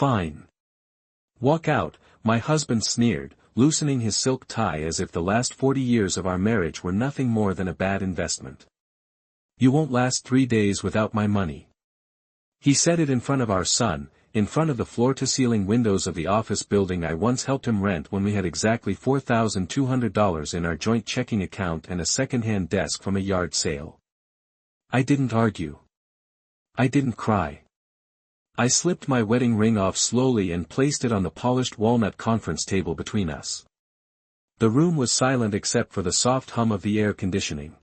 Fine. Walk out, my husband sneered, loosening his silk tie as if the last 40 years of our marriage were nothing more than a bad investment. You won't last 3 days without my money. He said it in front of our son, in front of the floor-to-ceiling windows of the office building I once helped him rent when we had exactly $4,200 in our joint checking account and a second-hand desk from a yard sale. I didn't argue. I didn't cry. I slipped my wedding ring off slowly and placed it on the polished walnut conference table between us. The room was silent except for the soft hum of the air conditioning.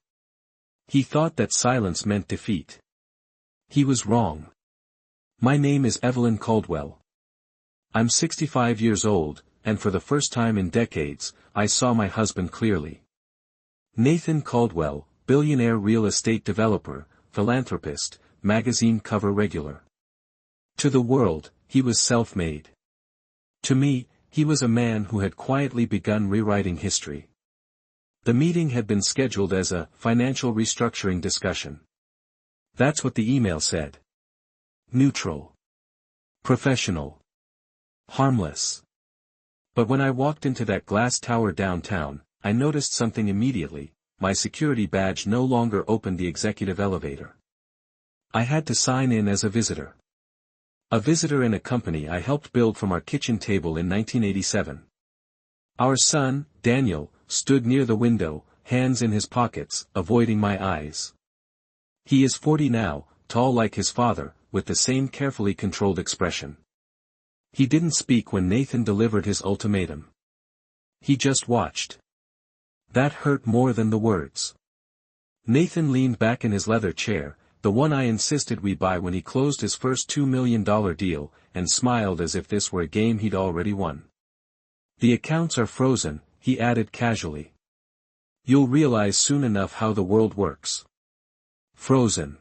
He thought that silence meant defeat. He was wrong. My name is Evelyn Caldwell. I'm 65 years old, and for the first time in decades, I saw my husband clearly. Nathan Caldwell, billionaire real estate developer, philanthropist, magazine cover regular. To the world, he was self-made. To me, he was a man who had quietly begun rewriting history. The meeting had been scheduled as a financial restructuring discussion. That's what the email said. Neutral. Professional. Harmless. But when I walked into that glass tower downtown, I noticed something immediately. My security badge no longer opened the executive elevator. I had to sign in as a visitor. A visitor in a company I helped build from our kitchen table in 1987. Our son, Daniel, stood near the window, hands in his pockets, avoiding my eyes. He is 40 now, tall like his father, with the same carefully controlled expression. He didn't speak when Nathan delivered his ultimatum. He just watched. That hurt more than the words. Nathan leaned back in his leather chair, the one I insisted we buy when he closed his first $2 million deal, and smiled as if this were a game he'd already won. The accounts are frozen, he added casually. You'll realize soon enough how the world works. Frozen.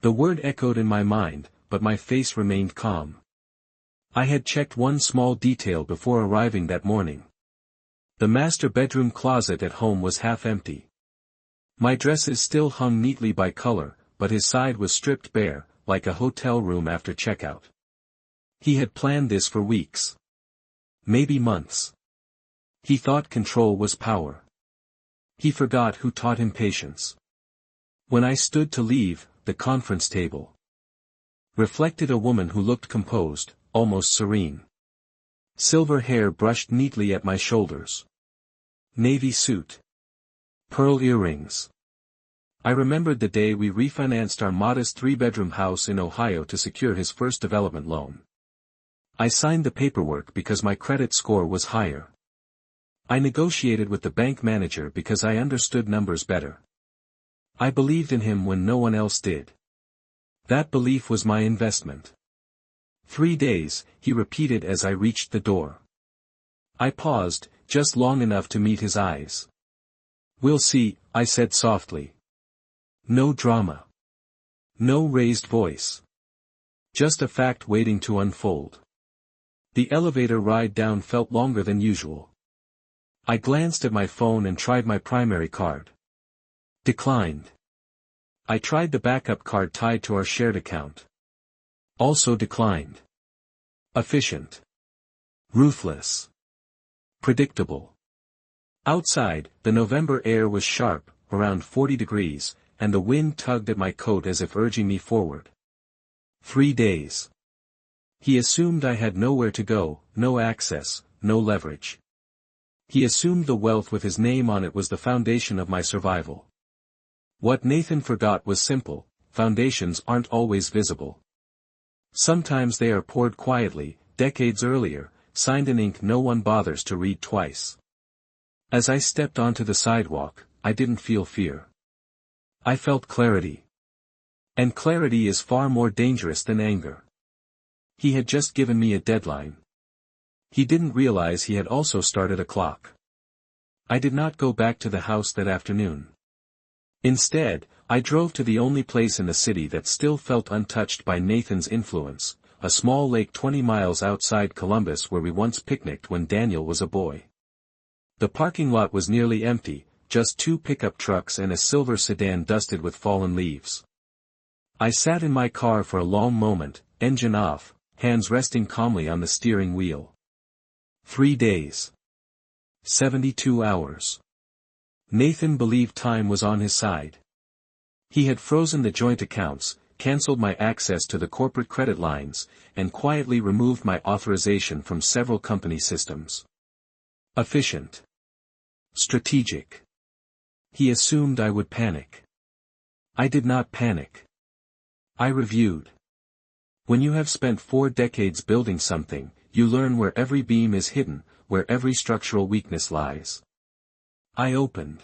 The word echoed in my mind, but my face remained calm. I had checked one small detail before arriving that morning. The master bedroom closet at home was half empty. My dresses still hung neatly by color, but his side was stripped bare, like a hotel room after checkout. He had planned this for weeks. Maybe months. He thought control was power. He forgot who taught him patience. When I stood to leave, the conference table reflected a woman who looked composed, almost serene. Silver hair brushed neatly at my shoulders. Navy suit. Pearl earrings. I remembered the day we refinanced our modest 3-bedroom house in Ohio to secure his first development loan. I signed the paperwork because my credit score was higher. I negotiated with the bank manager because I understood numbers better. I believed in him when no one else did. That belief was my investment. 3 days, he repeated as I reached the door. I paused, just long enough to meet his eyes. We'll see, I said softly. No drama. No raised voice. Just a fact waiting to unfold. The elevator ride down felt longer than usual. I glanced at my phone and tried my primary card. Declined. I tried the backup card tied to our shared account. Also declined. Efficient. Ruthless. Predictable. Outside, the November air was sharp, around 40 degrees, and the wind tugged at my coat as if urging me forward. 3 days. He assumed I had nowhere to go, no access, no leverage. He assumed the wealth with his name on it was the foundation of my survival. What Nathan forgot was simple: foundations aren't always visible. Sometimes they are poured quietly, decades earlier, signed in ink no one bothers to read twice. As I stepped onto the sidewalk, I didn't feel fear. I felt clarity. And clarity is far more dangerous than anger. He had just given me a deadline. He didn't realize he had also started a clock. I did not go back to the house that afternoon. Instead, I drove to the only place in the city that still felt untouched by Nathan's influence, a small lake 20 miles outside Columbus where we once picnicked when Daniel was a boy. The parking lot was nearly empty, just 2 pickup trucks and a silver sedan dusted with fallen leaves. I sat in my car for a long moment, engine off, hands resting calmly on the steering wheel. 3 days. 72 hours. Nathan believed time was on his side. He had frozen the joint accounts, cancelled my access to the corporate credit lines, and quietly removed my authorization from several company systems. Efficient. Strategic. He assumed I would panic. I did not panic. I reviewed. When you have spent 4 decades building something, you learn where every beam is hidden, where every structural weakness lies. I opened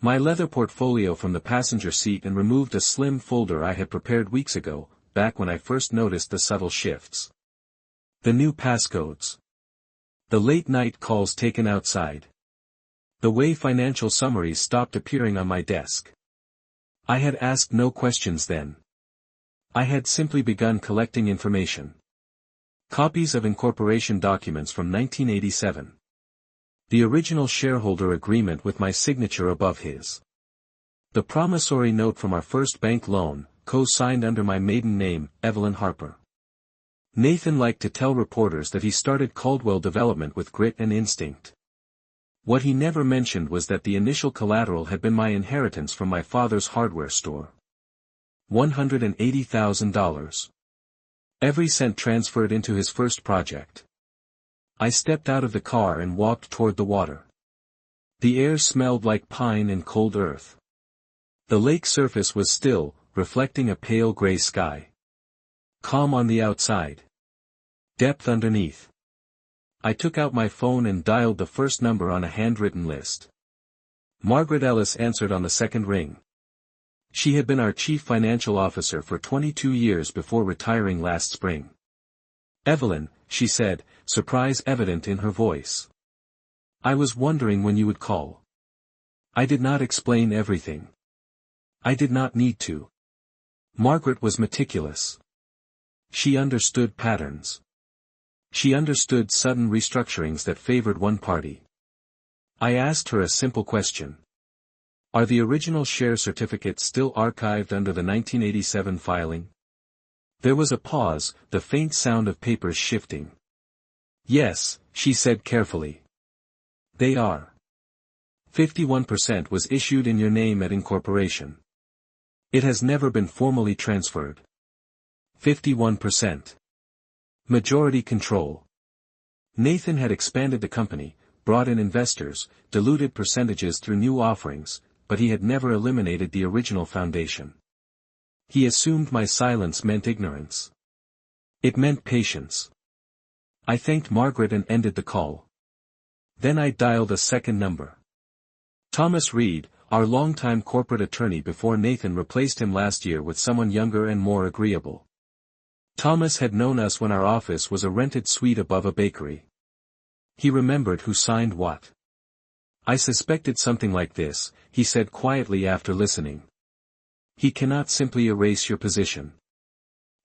my leather portfolio from the passenger seat and removed a slim folder I had prepared weeks ago, back when I first noticed the subtle shifts. The new passcodes. The late-night calls taken outside. The way financial summaries stopped appearing on my desk. I had asked no questions then. I had simply begun collecting information. Copies of incorporation documents from 1987. The original shareholder agreement with my signature above his. The promissory note from our first bank loan, co-signed under my maiden name, Evelyn Harper. Nathan liked to tell reporters that he started Caldwell Development with grit and instinct. What he never mentioned was that the initial collateral had been my inheritance from my father's hardware store. $180,000. Every cent transferred into his first project. I stepped out of the car and walked toward the water. The air smelled like pine and cold earth. The lake surface was still, reflecting a pale gray sky. Calm on the outside. Depth underneath. I took out my phone and dialed the first number on a handwritten list. Margaret Ellis answered on the second ring. She had been our chief financial officer for 22 years before retiring last spring. "Evelyn," she said, surprise evident in her voice. "I was wondering when you would call." I did not explain everything. I did not need to. Margaret was meticulous. She understood patterns. She understood sudden restructurings that favored one party. I asked her a simple question. "Are the original share certificates still archived under the 1987 filing?" There was a pause, the faint sound of papers shifting. "Yes," she said carefully. "They are. 51% was issued in your name at incorporation. It has never been formally transferred. 51%. Majority control." Nathan had expanded the company, brought in investors, diluted percentages through new offerings, but he had never eliminated the original foundation. He assumed my silence meant ignorance. It meant patience. I thanked Margaret and ended the call. Then I dialed a second number. Thomas Reed, our longtime corporate attorney before Nathan replaced him last year with someone younger and more agreeable. Thomas had known us when our office was a rented suite above a bakery. He remembered who signed what. "I suspected something like this," he said quietly after listening. "He cannot simply erase your position.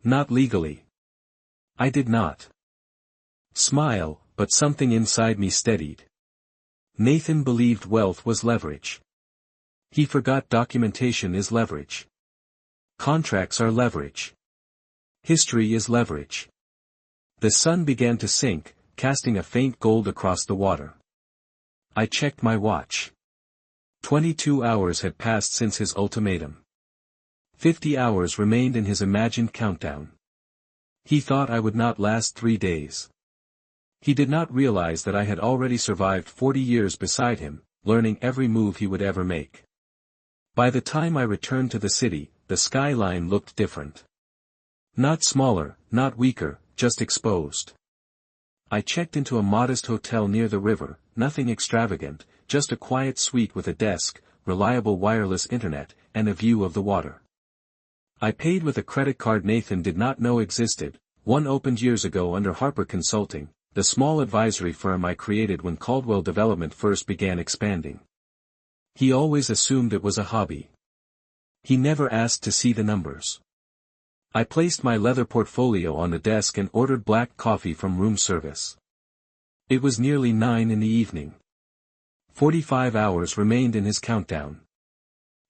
Not legally." I did not smile, but something inside me steadied. Nathan believed wealth was leverage. He forgot documentation is leverage. Contracts are leverage. History is leverage. The sun began to sink, casting a faint gold across the water. I checked my watch. 22 hours had passed since his ultimatum. 50 hours remained in his imagined countdown. He thought I would not last 3 days. He did not realize that I had already survived 40 years beside him, learning every move he would ever make. By the time I returned to the city, the skyline looked different. Not smaller, not weaker, just exposed. I checked into a modest hotel near the river, nothing extravagant, just a quiet suite with a desk, reliable wireless internet, and a view of the water. I paid with a credit card Nathan did not know existed, one opened years ago under Harper Consulting, the small advisory firm I created when Caldwell Development first began expanding. He always assumed it was a hobby. He never asked to see the numbers. I placed my leather portfolio on the desk and ordered black coffee from room service. It was nearly 9 in the evening. 45 hours remained in his countdown.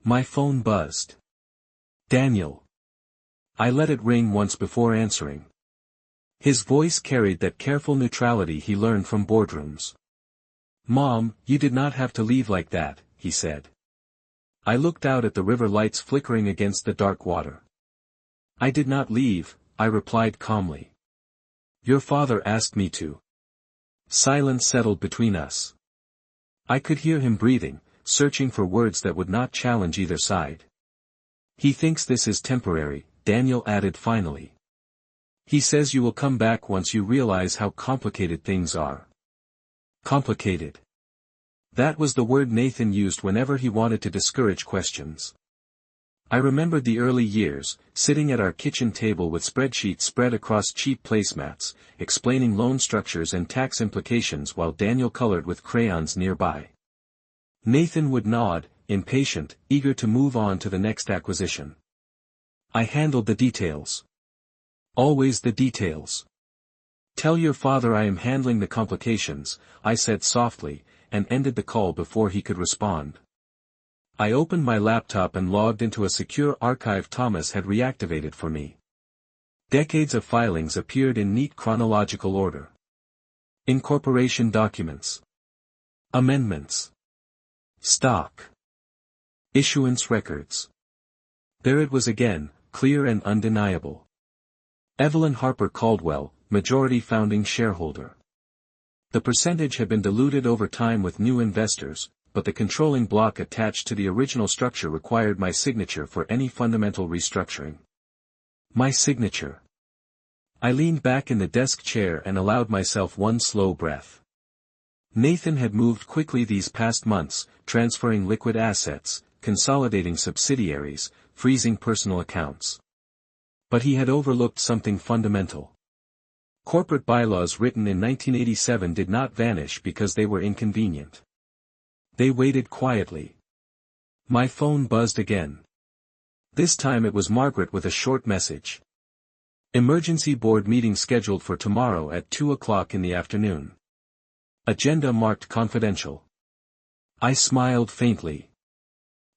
My phone buzzed. "Daniel." I let it ring once before answering. His voice carried that careful neutrality he learned from boardrooms. "Mom, you did not have to leave like that," he said. I looked out at the river lights flickering against the dark water. "I did not leave," I replied calmly. "Your father asked me to." Silence settled between us. I could hear him breathing, searching for words that would not challenge either side. "He thinks this is temporary," Daniel added finally. "He says you will come back once you realize how complicated things are." Complicated. That was the word Nathan used whenever he wanted to discourage questions. I remembered the early years, sitting at our kitchen table with spreadsheets spread across cheap placemats, explaining loan structures and tax implications while Daniel colored with crayons nearby. Nathan would nod, impatient, eager to move on to the next acquisition. I handled the details. Always the details. "Tell your father I am handling the complications," I said softly, and ended the call before he could respond. I opened my laptop and logged into a secure archive Thomas had reactivated for me. Decades of filings appeared in neat chronological order. Incorporation documents. Amendments. Stock. Issuance records. There it was again, clear and undeniable. Evelyn Harper Caldwell, majority founding shareholder. The percentage had been diluted over time with new investors, but the controlling block attached to the original structure required my signature for any fundamental restructuring. My signature. I leaned back in the desk chair and allowed myself one slow breath. Nathan had moved quickly these past months, transferring liquid assets, consolidating subsidiaries, freezing personal accounts. But he had overlooked something fundamental. Corporate bylaws written in 1987 did not vanish because they were inconvenient. They waited quietly. My phone buzzed again. This time it was Margaret with a short message. "Emergency board meeting scheduled for tomorrow at 2 o'clock in the afternoon. Agenda marked confidential." I smiled faintly.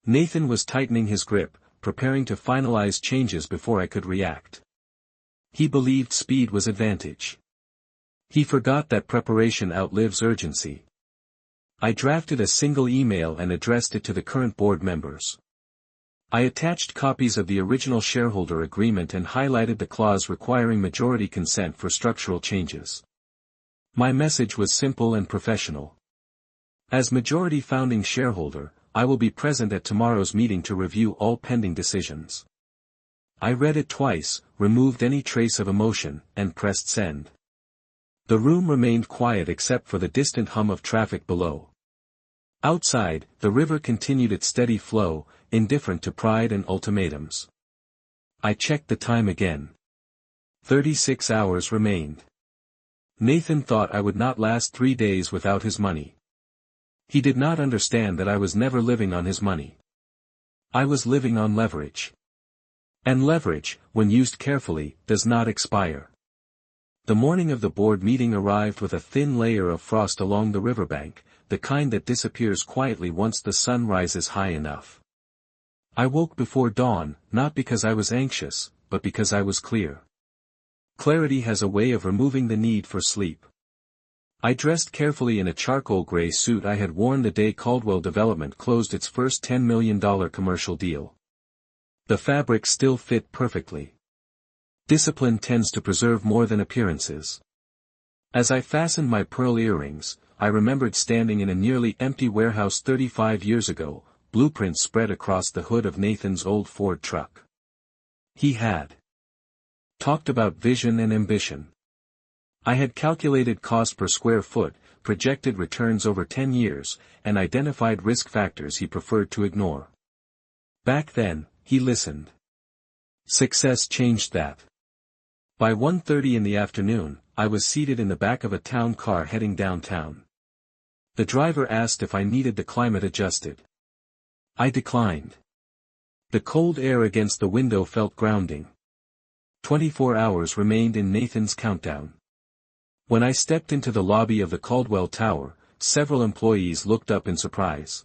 Nathan was tightening his grip, preparing to finalize changes before I could react. He believed speed was advantage. He forgot that preparation outlives urgency. I drafted a single email and addressed it to the current board members. I attached copies of the original shareholder agreement and highlighted the clause requiring majority consent for structural changes. My message was simple and professional. As majority founding shareholder, I will be present at tomorrow's meeting to review all pending decisions. I read it twice, removed any trace of emotion, and pressed send. The room remained quiet except for the distant hum of traffic below. Outside, the river continued its steady flow, indifferent to pride and ultimatums. I checked the time again. 36 hours remained. Nathan thought I would not last 3 days without his money. He did not understand that I was never living on his money. I was living on leverage. And leverage, when used carefully, does not expire. The morning of the board meeting arrived with a thin layer of frost along the riverbank, the kind that disappears quietly once the sun rises high enough. I woke before dawn, not because I was anxious, but because I was clear. Clarity has a way of removing the need for sleep. I dressed carefully in a charcoal gray suit I had worn the day Caldwell Development closed its first $10 million commercial deal. The fabric still fit perfectly. Discipline tends to preserve more than appearances. As I fastened my pearl earrings, I remembered standing in a nearly empty warehouse 35 years ago, blueprints spread across the hood of Nathan's old Ford truck. He had talked about vision and ambition. I had calculated cost per square foot, projected returns over 10 years, and identified risk factors he preferred to ignore. Back then, he listened. Success changed that. By 1:30 in the afternoon, I was seated in the back of a town car heading downtown. The driver asked if I needed the climate adjusted. I declined. The cold air against the window felt grounding. 24 hours remained in Nathan's countdown. When I stepped into the lobby of the Caldwell Tower, several employees looked up in surprise.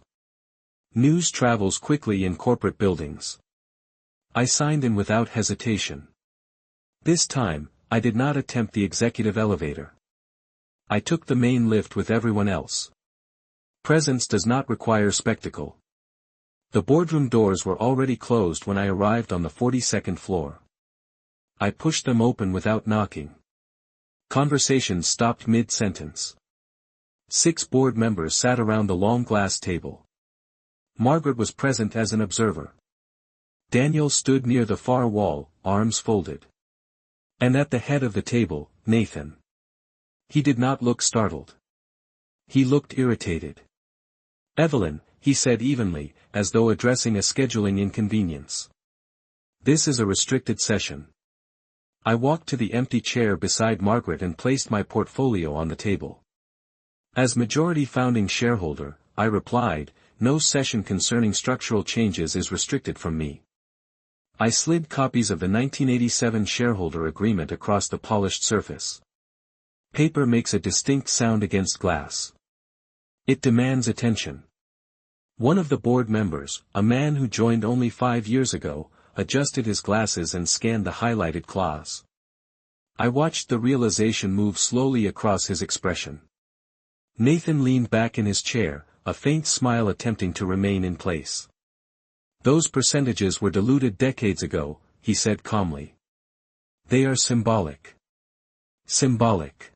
News travels quickly in corporate buildings. I signed in without hesitation. This time, I did not attempt the executive elevator. I took the main lift with everyone else. Presence does not require spectacle. The boardroom doors were already closed when I arrived on the 42nd floor. I pushed them open without knocking. Conversation stopped mid-sentence. 6 board members sat around the long glass table. Margaret was present as an observer. Daniel stood near the far wall, arms folded. And at the head of the table, Nathan. He did not look startled. He looked irritated. "Evelyn," he said evenly, as though addressing a scheduling inconvenience. "This is a restricted session." I walked to the empty chair beside Margaret and placed my portfolio on the table. As majority founding shareholder, I replied, "No session concerning structural changes is restricted from me." I slid copies of the 1987 shareholder agreement across the polished surface. Paper makes a distinct sound against glass. It demands attention. One of the board members, a man who joined only 5 years ago, adjusted his glasses and scanned the highlighted clause. I watched the realization move slowly across his expression. Nathan leaned back in his chair, a faint smile attempting to remain in place. "Those percentages were diluted decades ago," he said calmly. "They are symbolic." Symbolic.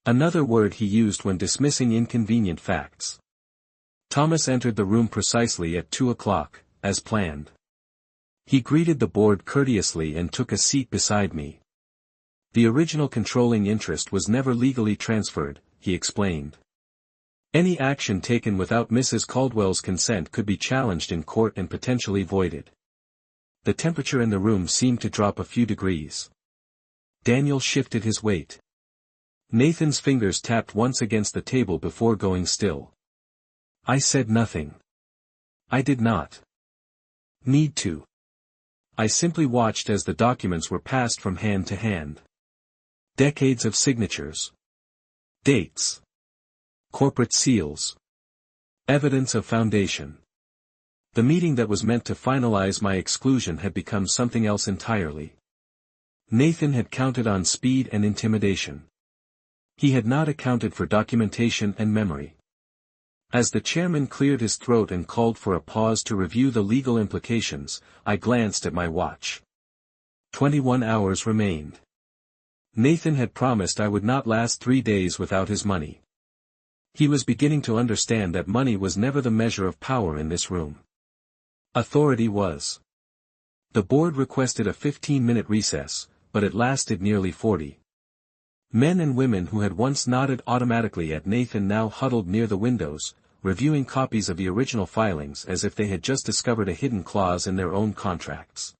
Another word he used when dismissing inconvenient facts. Thomas entered the room precisely at 2 o'clock, as planned. He greeted the board courteously and took a seat beside me. "The original controlling interest was never legally transferred," he explained. "Any action taken without Mrs. Caldwell's consent could be challenged in court and potentially voided." The temperature in the room seemed to drop a few degrees. Daniel shifted his weight. Nathan's fingers tapped once against the table before going still. I said nothing. I did not need to. I simply watched as the documents were passed from hand to hand. Decades of signatures. Dates. Corporate seals. Evidence of foundation. The meeting that was meant to finalize my exclusion had become something else entirely. Nathan had counted on speed and intimidation. He had not accounted for documentation and memory. As the chairman cleared his throat and called for a pause to review the legal implications, I glanced at my watch. 21 hours remained. Nathan had promised I would not last 3 days without his money. He was beginning to understand that money was never the measure of power in this room. Authority was. The board requested a 15-minute recess, but it lasted nearly 40. Men and women who had once nodded automatically at Nathan now huddled near the windows, reviewing copies of the original filings as if they had just discovered a hidden clause in their own contracts.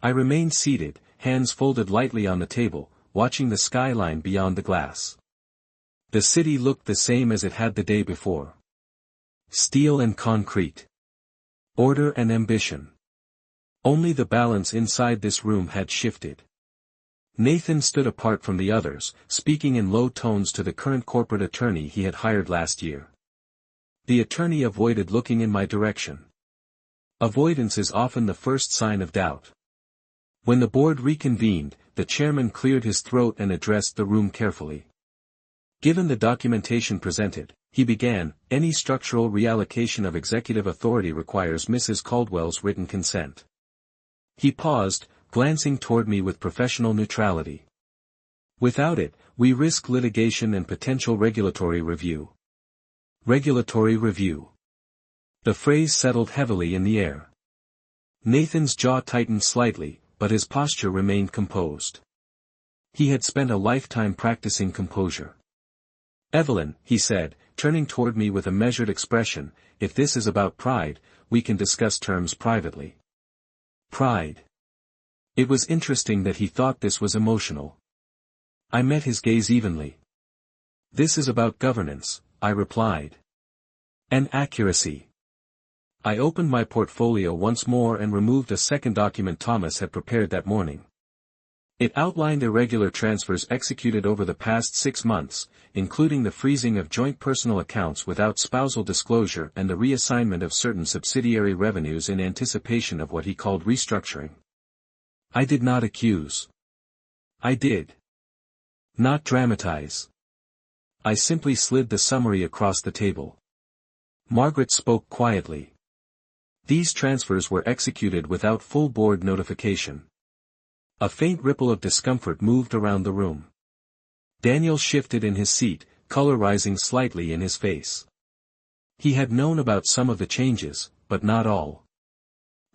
I remained seated, hands folded lightly on the table, watching the skyline beyond the glass. The city looked the same as it had the day before. Steel and concrete. Order and ambition. Only the balance inside this room had shifted. Nathan stood apart from the others, speaking in low tones to the current corporate attorney he had hired last year. The attorney avoided looking in my direction. Avoidance is often the first sign of doubt. When the board reconvened, the chairman cleared his throat and addressed the room carefully. Given the documentation presented, he began, "Any structural reallocation of executive authority requires Mrs. Caldwell's written consent." He paused, glancing toward me with professional neutrality. "Without it, we risk litigation and potential regulatory review." Regulatory review. The phrase settled heavily in the air. Nathan's jaw tightened slightly, but his posture remained composed. He had spent a lifetime practicing composure. "Evelyn," he said, turning toward me with a measured expression, "if this is about pride, we can discuss terms privately." Pride. It was interesting that he thought this was emotional. I met his gaze evenly. "This is about governance," I replied. "And accuracy." I opened my portfolio once more and removed a second document Thomas had prepared that morning. It outlined irregular transfers executed over the past 6 months, including the freezing of joint personal accounts without spousal disclosure and the reassignment of certain subsidiary revenues in anticipation of what he called restructuring. I did not accuse. I did not dramatize. I simply slid the summary across the table. Margaret spoke quietly. These transfers were executed without full board notification. A faint ripple of discomfort moved around the room. Daniel shifted in his seat, color rising slightly in his face. He had known about some of the changes, but not all.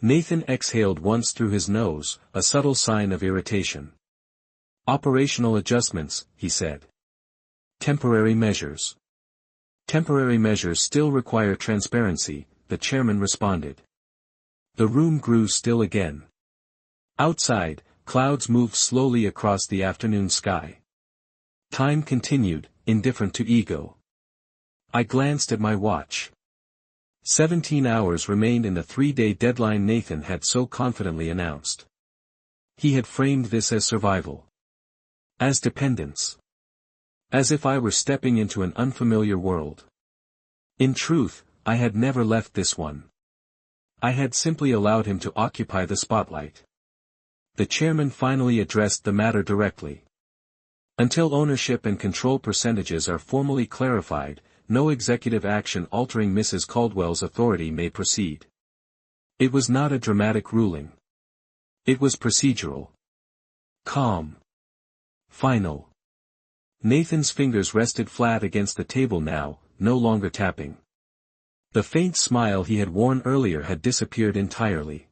Nathan exhaled once through his nose, a subtle sign of irritation. Operational adjustments, he said. Temporary measures. Temporary measures still require transparency, the chairman responded. The room grew still again. Outside, clouds moved slowly across the afternoon sky. Time continued, indifferent to ego. I glanced at my watch. 17 hours remained in the 3-day deadline Nathan had so confidently announced. He had framed this as survival. As dependence. As if I were stepping into an unfamiliar world. In truth, I had never left this one. I had simply allowed him to occupy the spotlight. The chairman finally addressed the matter directly. Until ownership and control percentages are formally clarified, no executive action altering Mrs. Caldwell's authority may proceed. It was not a dramatic ruling. It was procedural. Calm. Final. Nathan's fingers rested flat against the table now, no longer tapping. The faint smile he had worn earlier had disappeared entirely.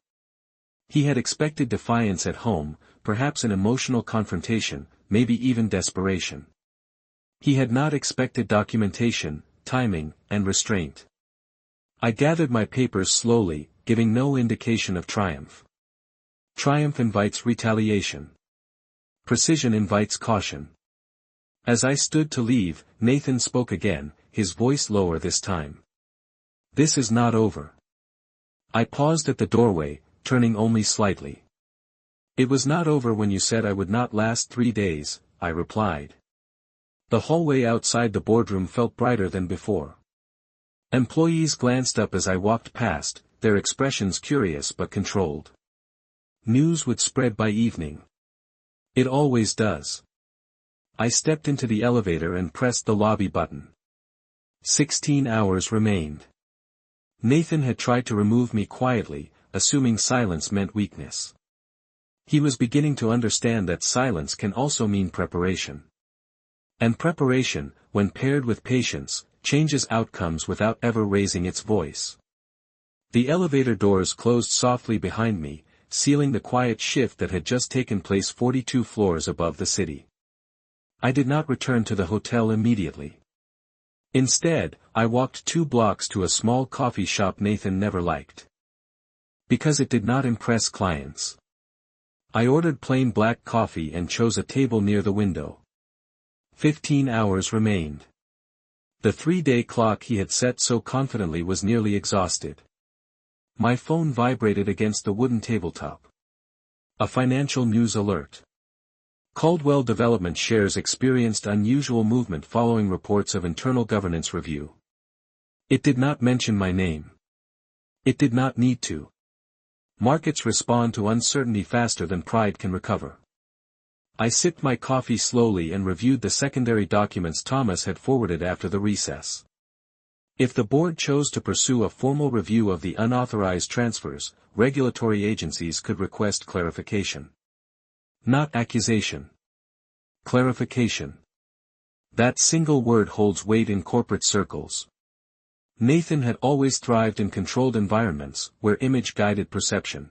He had expected defiance at home, perhaps an emotional confrontation, maybe even desperation. He had not expected documentation, timing, and restraint. I gathered my papers slowly, giving no indication of triumph. Triumph invites retaliation. Precision invites caution. As I stood to leave, Nathan spoke again, his voice lower this time. This is not over. I paused at the doorway, turning only slightly. It was not over when you said I would not last 3 days, I replied. The hallway outside the boardroom felt brighter than before. Employees glanced up as I walked past, their expressions curious but controlled. News would spread by evening. It always does. I stepped into the elevator and pressed the lobby button. 16 hours remained. Nathan had tried to remove me quietly, assuming silence meant weakness. He was beginning to understand that silence can also mean preparation. And preparation, when paired with patience, changes outcomes without ever raising its voice. The elevator doors closed softly behind me, sealing the quiet shift that had just taken place 42 floors above the city. I did not return to the hotel immediately. Instead, I walked 2 blocks to a small coffee shop Nathan never liked. Because it did not impress clients. I ordered plain black coffee and chose a table near the window. 15 hours remained. The 3-day clock he had set so confidently was nearly exhausted. My phone vibrated against the wooden tabletop. A financial news alert. Caldwell Development shares experienced unusual movement following reports of internal governance review. It did not mention my name. It did not need to. Markets respond to uncertainty faster than pride can recover. I sipped my coffee slowly and reviewed the secondary documents Thomas had forwarded after the recess. If the board chose to pursue a formal review of the unauthorized transfers, regulatory agencies could request clarification. Not accusation. Clarification. That single word holds weight in corporate circles. Nathan had always thrived in controlled environments, where image guided perception.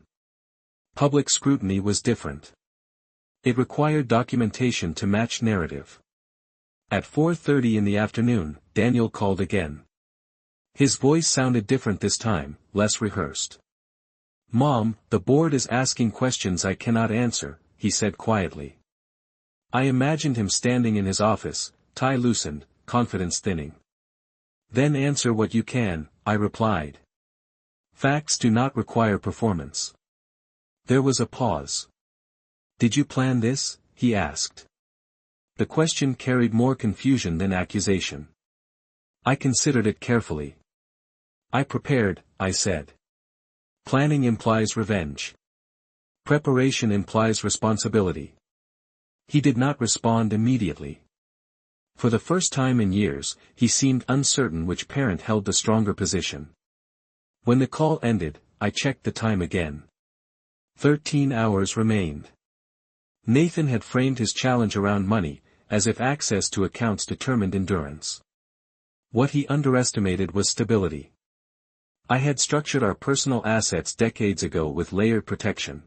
Public scrutiny was different. It required documentation to match narrative. At 4:30 in the afternoon, Daniel called again. His voice sounded different this time, less rehearsed. "Mom, the board is asking questions I cannot answer," he said quietly. I imagined him standing in his office, tie loosened, confidence thinning. "Then answer what you can," I replied. "Facts do not require performance." There was a pause. "Did you plan this?" he asked. The question carried more confusion than accusation. I considered it carefully. "I prepared," I said. Planning implies revenge. Preparation implies responsibility. He did not respond immediately. For the first time in years, he seemed uncertain which parent held the stronger position. When the call ended, I checked the time again. 13 hours remained. Nathan had framed his challenge around money, as if access to accounts determined endurance. What he underestimated was stability. I had structured our personal assets decades ago with layered protection.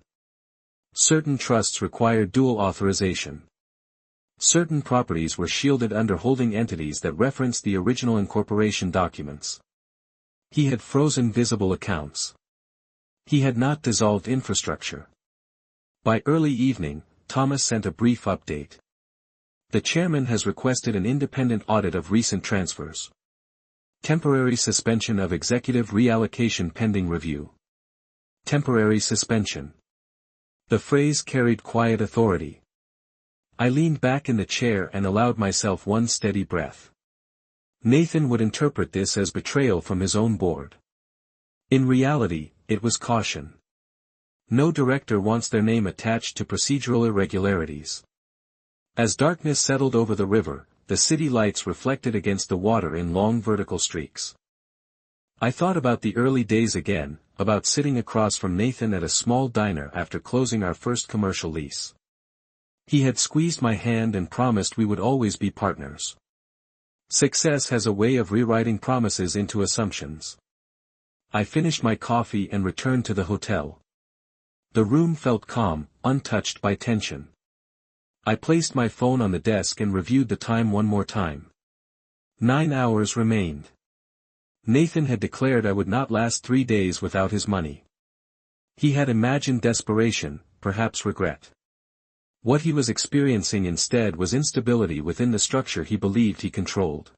Certain trusts required dual authorization. Certain properties were shielded under holding entities that referenced the original incorporation documents. He had frozen visible accounts. He had not dissolved infrastructure. By early evening, Thomas sent a brief update. The chairman has requested an independent audit of recent transfers. Temporary suspension of executive reallocation pending review. Temporary suspension. The phrase carried quiet authority. I leaned back in the chair and allowed myself one steady breath. Nathan would interpret this as betrayal from his own board. In reality, it was caution. No director wants their name attached to procedural irregularities. As darkness settled over the river, the city lights reflected against the water in long vertical streaks. I thought about the early days again, about sitting across from Nathan at a small diner after closing our first commercial lease. He had squeezed my hand and promised we would always be partners. Success has a way of rewriting promises into assumptions. I finished my coffee and returned to the hotel. The room felt calm, untouched by tension. I placed my phone on the desk and reviewed the time one more time. 9 hours remained. Nathan had declared I would not last 3 days without his money. He had imagined desperation, perhaps regret. What he was experiencing instead was instability within the structure he believed he controlled.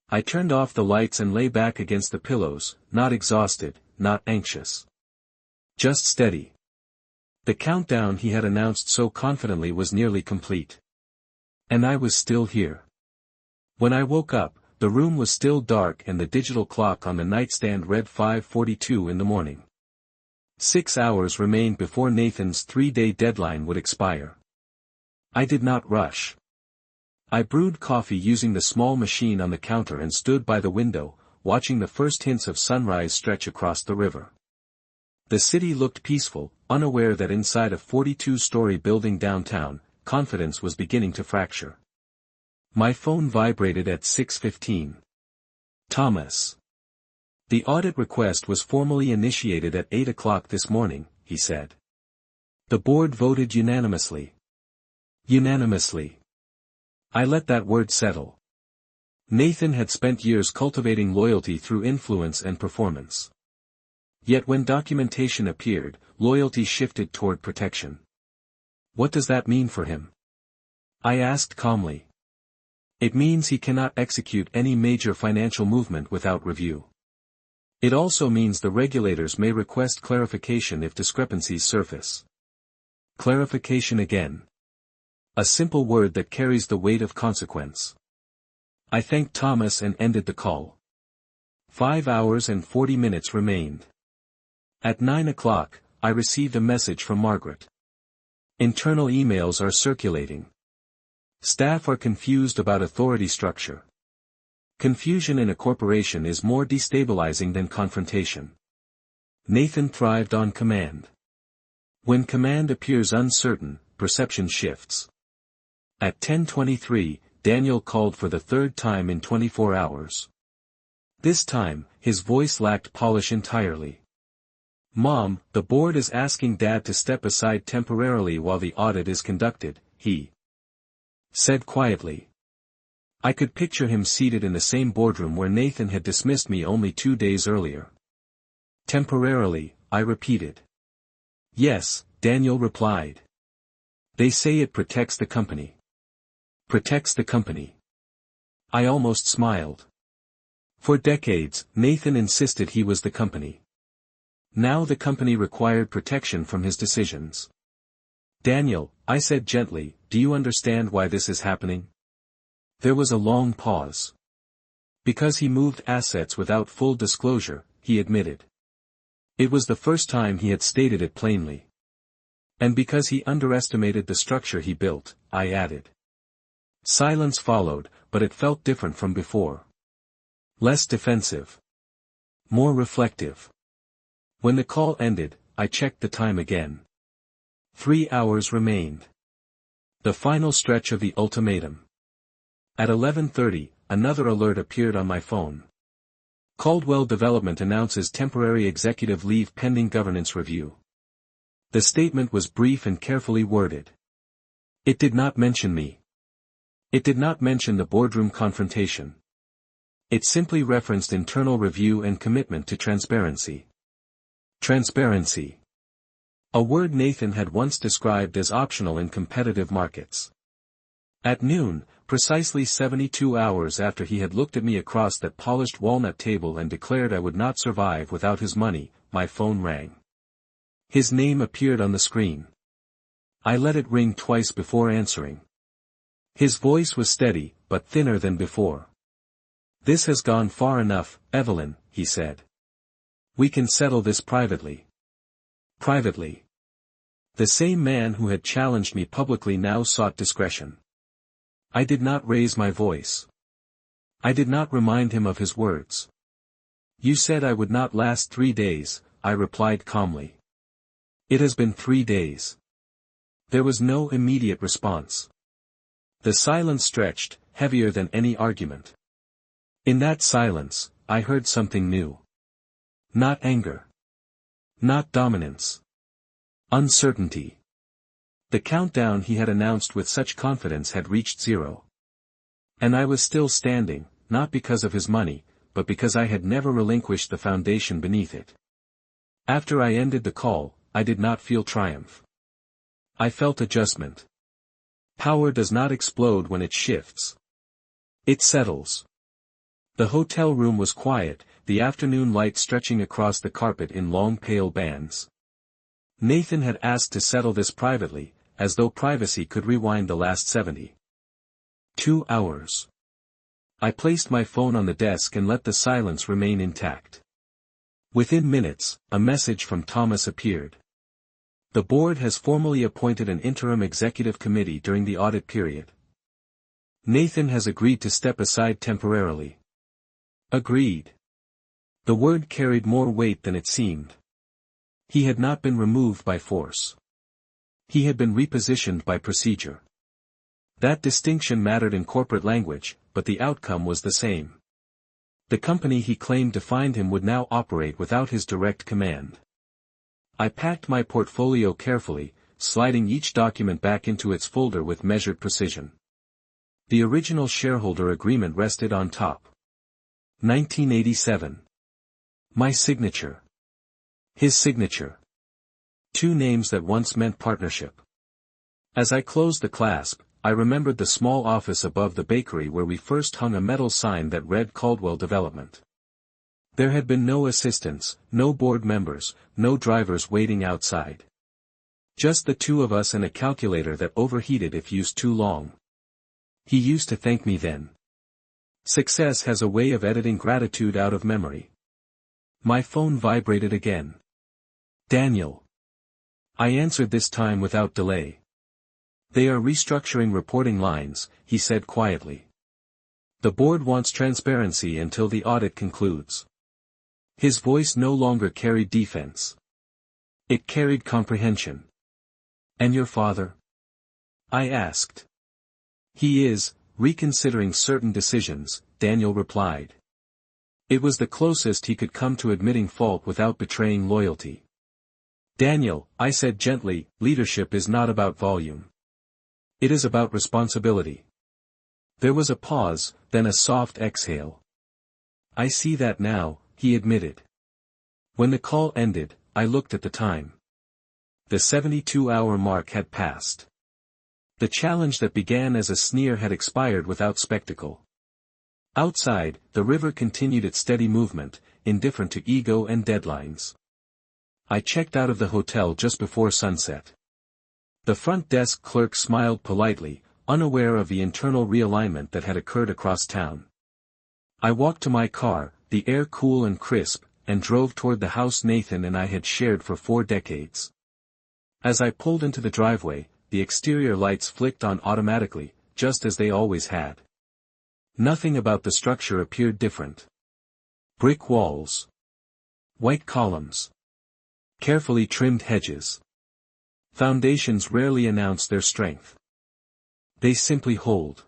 I turned off the lights and lay back against the pillows, not exhausted, not anxious. Just steady. The countdown he had announced so confidently was nearly complete. And I was still here. When I woke up, the room was still dark and the digital clock on the nightstand read 5:42 in the morning. 6 hours remained before Nathan's 3-day deadline would expire. I did not rush. I brewed coffee using the small machine on the counter and stood by the window, watching the first hints of sunrise stretch across the river. The city looked peaceful, unaware that inside a 42-story building downtown, confidence was beginning to fracture. My phone vibrated at 6:15. Thomas. The audit request was formally initiated at 8 o'clock this morning, he said. The board voted unanimously. Unanimously. I let that word settle. Nathan had spent years cultivating loyalty through influence and performance. Yet when documentation appeared, loyalty shifted toward protection. What does that mean for him? I asked calmly. It means he cannot execute any major financial movement without review. It also means the regulators may request clarification if discrepancies surface. Clarification again. A simple word that carries the weight of consequence. I thanked Thomas and ended the call. 5 hours and 40 minutes remained. At 9 o'clock, I received a message from Margaret. Internal emails are circulating. Staff are confused about authority structure. Confusion in a corporation is more destabilizing than confrontation. Nathan thrived on command. When command appears uncertain, perception shifts. At 10:23, Daniel called for the third time in 24 hours. This time, his voice lacked polish entirely. Mom, the board is asking Dad to step aside temporarily while the audit is conducted, he said quietly. I could picture him seated in the same boardroom where Nathan had dismissed me only 2 days earlier. Temporarily, I repeated. Yes, Daniel replied. They say it protects the company. Protects the company. I almost smiled. For decades, Nathan insisted he was the company. Now the company required protection from his decisions. Daniel, I said gently, do you understand why this is happening? There was a long pause. Because he moved assets without full disclosure, he admitted. It was the first time he had stated it plainly. And because he underestimated the structure he built, I added. Silence followed, but it felt different from before. Less defensive. More reflective. When the call ended, I checked the time again. 3 hours remained. The final stretch of the ultimatum. At 11:30, another alert appeared on my phone. Caldwell Development announces temporary executive leave pending governance review. The statement was brief and carefully worded. It did not mention me. It did not mention the boardroom confrontation. It simply referenced internal review and commitment to transparency. Transparency. A word Nathan had once described as optional in competitive markets. At noon, precisely 72 hours after he had looked at me across that polished walnut table and declared I would not survive without his money, my phone rang. His name appeared on the screen. I let it ring twice before answering. His voice was steady, but thinner than before. This has gone far enough, Evelyn, he said. We can settle this privately. Privately. The same man who had challenged me publicly now sought discretion. I did not raise my voice. I did not remind him of his words. You said I would not last 3 days, I replied calmly. It has been 3 days. There was no immediate response. The silence stretched, heavier than any argument. In that silence, I heard something new. Not anger. Not dominance. Uncertainty. The countdown he had announced with such confidence had reached 0. And I was still standing, not because of his money, but because I had never relinquished the foundation beneath it. After I ended the call, I did not feel triumph. I felt adjustment. Power does not explode when it shifts. It settles. The hotel room was quiet, the afternoon light stretching across the carpet in long pale bands. Nathan had asked to settle this privately, as though privacy could rewind the last 72 hours. I placed my phone on the desk and let the silence remain intact. Within minutes, a message from Thomas appeared. The board has formally appointed an interim executive committee during the audit period. Nathan has agreed to step aside temporarily. Agreed. The word carried more weight than it seemed. He had not been removed by force. He had been repositioned by procedure. That distinction mattered in corporate language, but the outcome was the same. The company he claimed defined him would now operate without his direct command. I packed my portfolio carefully, sliding each document back into its folder with measured precision. The original shareholder agreement rested on top. 1987. My signature. His signature. 2 names that once meant partnership. As I closed the clasp, I remembered the small office above the bakery where we first hung a metal sign that read Caldwell Development. There had been no assistants, no board members, no drivers waiting outside. Just the 2 of us and a calculator that overheated if used too long. He used to thank me then. Success has a way of editing gratitude out of memory. My phone vibrated again. Daniel. I answered this time without delay. They are restructuring reporting lines, he said quietly. The board wants transparency until the audit concludes. His voice no longer carried defense. It carried comprehension. And your father? I asked. He is, reconsidering certain decisions, Daniel replied. It was the closest he could come to admitting fault without betraying loyalty. Daniel, I said gently, leadership is not about volume. It is about responsibility. There was a pause, then a soft exhale. I see that now, he admitted. When the call ended, I looked at the time. The 72-hour mark had passed. The challenge that began as a sneer had expired without spectacle. Outside, the river continued its steady movement, indifferent to ego and deadlines. I checked out of the hotel just before sunset. The front desk clerk smiled politely, unaware of the internal realignment that had occurred across town. I walked to my car, the air cool and crisp, and drove toward the house Nathan and I had shared for 4 decades. As I pulled into the driveway, the exterior lights flicked on automatically, just as they always had. Nothing about the structure appeared different. Brick walls. White columns. Carefully trimmed hedges. Foundations rarely announce their strength. They simply hold.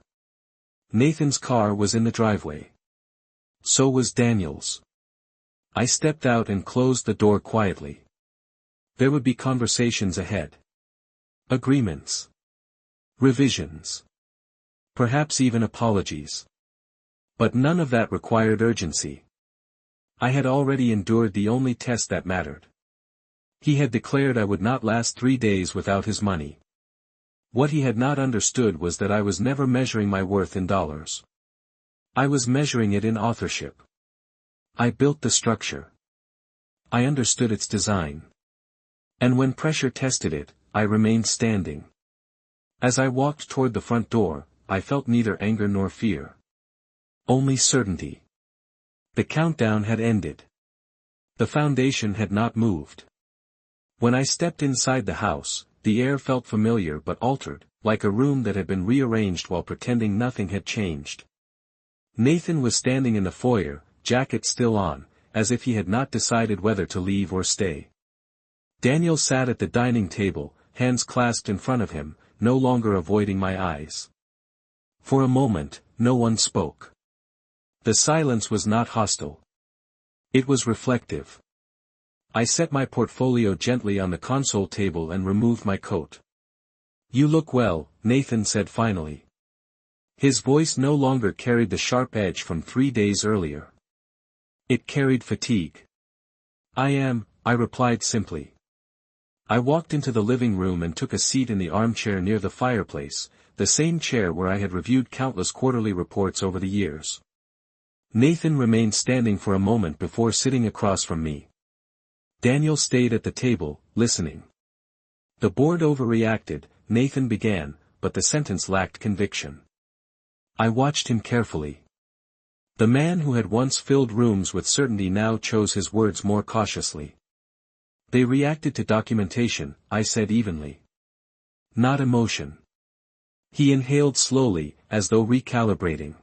Nathan's car was in the driveway. So was Daniel's. I stepped out and closed the door quietly. There would be conversations ahead. Agreements. Revisions. Perhaps even apologies. But none of that required urgency. I had already endured the only test that mattered. He had declared I would not last 3 days without his money. What he had not understood was that I was never measuring my worth in dollars. I was measuring it in authorship. I built the structure. I understood its design. And when pressure tested it, I remained standing. As I walked toward the front door, I felt neither anger nor fear. Only certainty. The countdown had ended. The foundation had not moved. When I stepped inside the house, the air felt familiar but altered, like a room that had been rearranged while pretending nothing had changed. Nathan was standing in the foyer, jacket still on, as if he had not decided whether to leave or stay. Daniel sat at the dining table, hands clasped in front of him, no longer avoiding my eyes. For a moment, no one spoke. The silence was not hostile. It was reflective. I set my portfolio gently on the console table and removed my coat. "You look well," Nathan said finally. His voice no longer carried the sharp edge from 3 days earlier. It carried fatigue. I replied simply. I walked into the living room and took a seat in the armchair near the fireplace, the same chair where I had reviewed countless quarterly reports over the years. Nathan remained standing for a moment before sitting across from me. Daniel stayed at the table, listening. "The board overreacted," Nathan began, but the sentence lacked conviction. I watched him carefully. The man who had once filled rooms with certainty now chose his words more cautiously. "They reacted to documentation," I said evenly. "Not emotion." He inhaled slowly, as though recalibrating.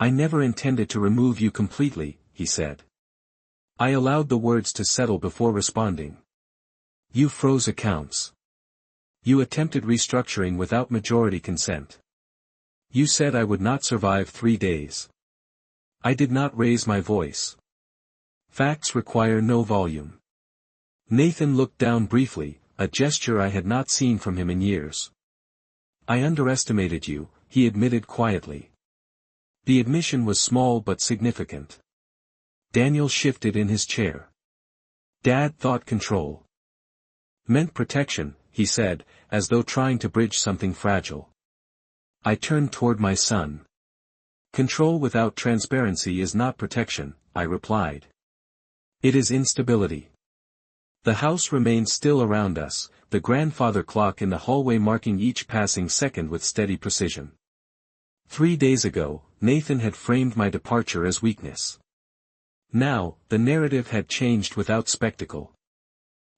"I never intended to remove you completely," he said. I allowed the words to settle before responding. "You froze accounts. You attempted restructuring without majority consent. You said I would not survive 3 days. I did not raise my voice. Facts require no volume." Nathan looked down briefly, a gesture I had not seen from him in years. "I underestimated you," he admitted quietly. The admission was small but significant. Daniel shifted in his chair. "Dad thought control meant protection," he said, as though trying to bridge something fragile. I turned toward my son. "Control without transparency is not protection," I replied. "It is instability." The house remained still around us, the grandfather clock in the hallway marking each passing second with steady precision. 3 days ago, Nathan had framed my departure as weakness. Now, the narrative had changed without spectacle.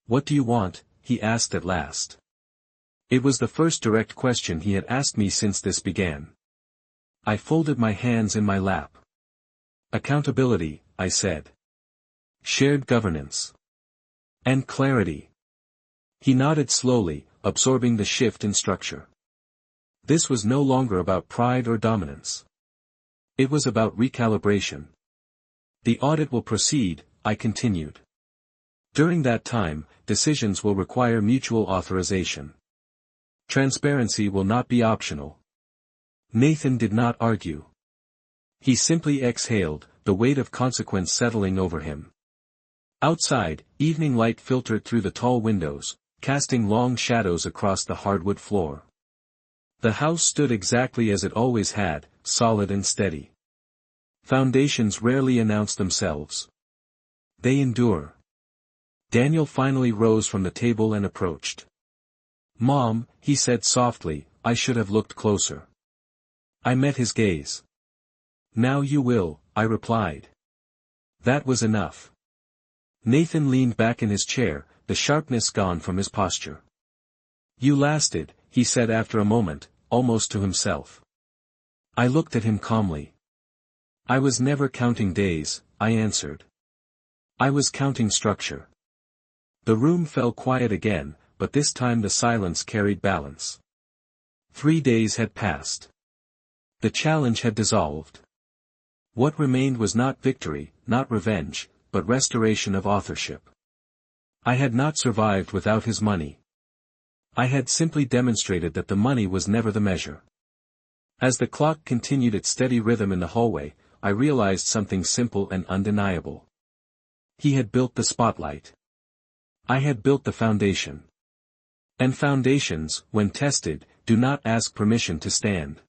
"What do you want?" he asked at last. It was the first direct question he had asked me since this began. I folded my hands in my lap. "Accountability," I said. "Shared governance. And clarity." He nodded slowly, absorbing the shift in structure. This was no longer about pride or dominance. It was about recalibration. "The audit will proceed," I continued. "During that time, decisions will require mutual authorization. Transparency will not be optional." Nathan did not argue. He simply exhaled, the weight of consequence settling over him. Outside, evening light filtered through the tall windows, casting long shadows across the hardwood floor. The house stood exactly as it always had, solid and steady. Foundations rarely announce themselves. They endure. Daniel finally rose from the table and approached. "Mom," he said softly, "I should have looked closer." I met his gaze. "Now you will," I replied. That was enough. Nathan leaned back in his chair, the sharpness gone from his posture. You lasted, he said after a moment, almost to himself. I looked at him calmly. I was never counting days, I answered. I was counting structure. The room fell quiet again, but this time the silence carried balance. 3 days had passed. The challenge had dissolved. What remained was not victory, not revenge, but restoration of authorship. I had not survived without his money. I had simply demonstrated that the money was never the measure. As the clock continued its steady rhythm in the hallway, I realized something simple and undeniable. He had built the spotlight. I had built the foundation. And foundations, when tested, do not ask permission to stand.